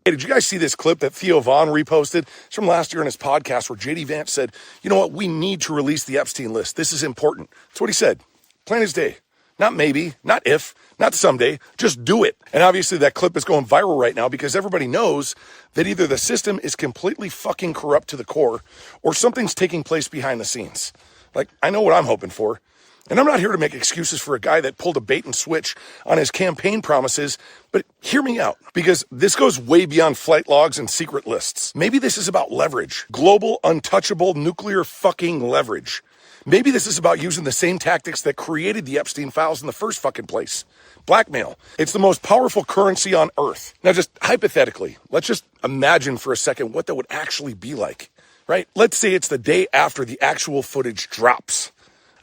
Hey, did you guys see this clip that Theo Vaughn reposted? It's from last year on his podcast where JD Vance said, you know what, we need to release the Epstein list. This is important. That's what he said. Plain as day. Not maybe, not if, not someday. Just do it. And obviously that clip is going viral right now because everybody knows that either the system is completely fucking corrupt to the core or something's taking place behind the scenes. Like, I know what I'm hoping for. And I'm not here to make excuses for a guy that pulled a bait and switch on his campaign promises, but hear me out, because this goes way beyond flight logs and secret lists. Maybe this is about leverage, global, untouchable, nuclear fucking leverage. Maybe this is about using the same tactics that created the Epstein files in the first fucking place. Blackmail. It's the most powerful currency on earth. Now, just hypothetically, let's just imagine for a second what that would actually be like, right? Let's say it's the day after the actual footage drops.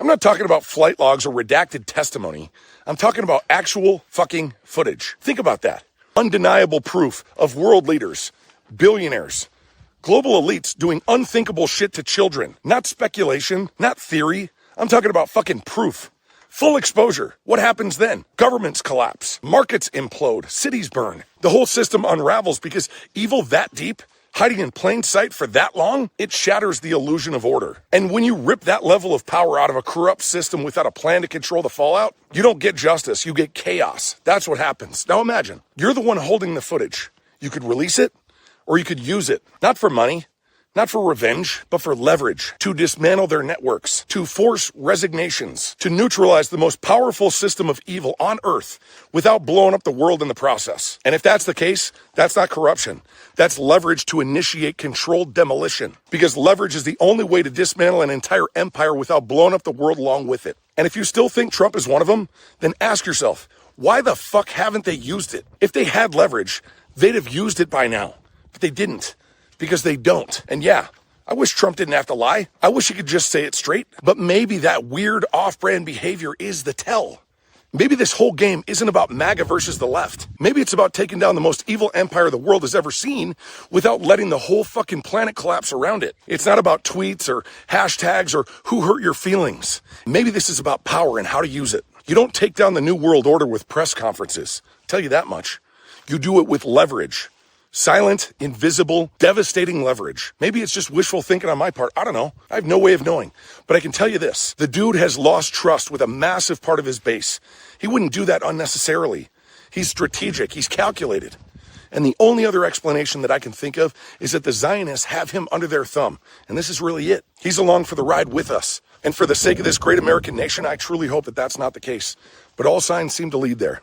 I'm not talking about flight logs or redacted testimony. I'm talking about actual fucking footage. Think about that. Undeniable proof of world leaders, billionaires, global elites doing unthinkable shit to children. Not speculation, not theory. I'm talking about fucking proof. Full exposure. What happens then? Governments collapse. Markets implode. Cities burn. The whole system unravels because evil that deep, hiding in plain sight for that long, it shatters the illusion of order. And when you rip that level of power out of a corrupt system without a plan to control the fallout, you don't get justice, you get chaos. That's what happens. Now imagine, you're the one holding the footage. You could release it, or you could use it. Not for money, not for revenge, but for leverage, to dismantle their networks, to force resignations, to neutralize the most powerful system of evil on earth without blowing up the world in the process. And if that's the case, that's not corruption. That's leverage to initiate controlled demolition. Because leverage is the only way to dismantle an entire empire without blowing up the world along with it. And if you still think Trump is one of them, then ask yourself, why the fuck haven't they used it? If they had leverage, they'd have used it by now. But they didn't. Because they don't. And yeah, I wish Trump didn't have to lie. I wish he could just say it straight. But maybe that weird off-brand behavior is the tell. Maybe this whole game isn't about MAGA versus the left. Maybe it's about taking down the most evil empire the world has ever seen without letting the whole fucking planet collapse around it. It's not about tweets or hashtags or who hurt your feelings. Maybe this is about power and how to use it. You don't take down the New World Order with press conferences. I'll tell you that much. You do it with leverage. Silent, invisible, devastating leverage. Maybe it's just wishful thinking on my part. I don't know. I have no way of knowing. But I can tell you this. The dude has lost trust with a massive part of his base. He wouldn't do that unnecessarily. He's strategic. He's calculated. And the only other explanation that I can think of is that the Zionists have him under their thumb. And this is really it. He's along for the ride with us. And for the sake of this great American nation, I truly hope that that's not the case. But all signs seem to lead there.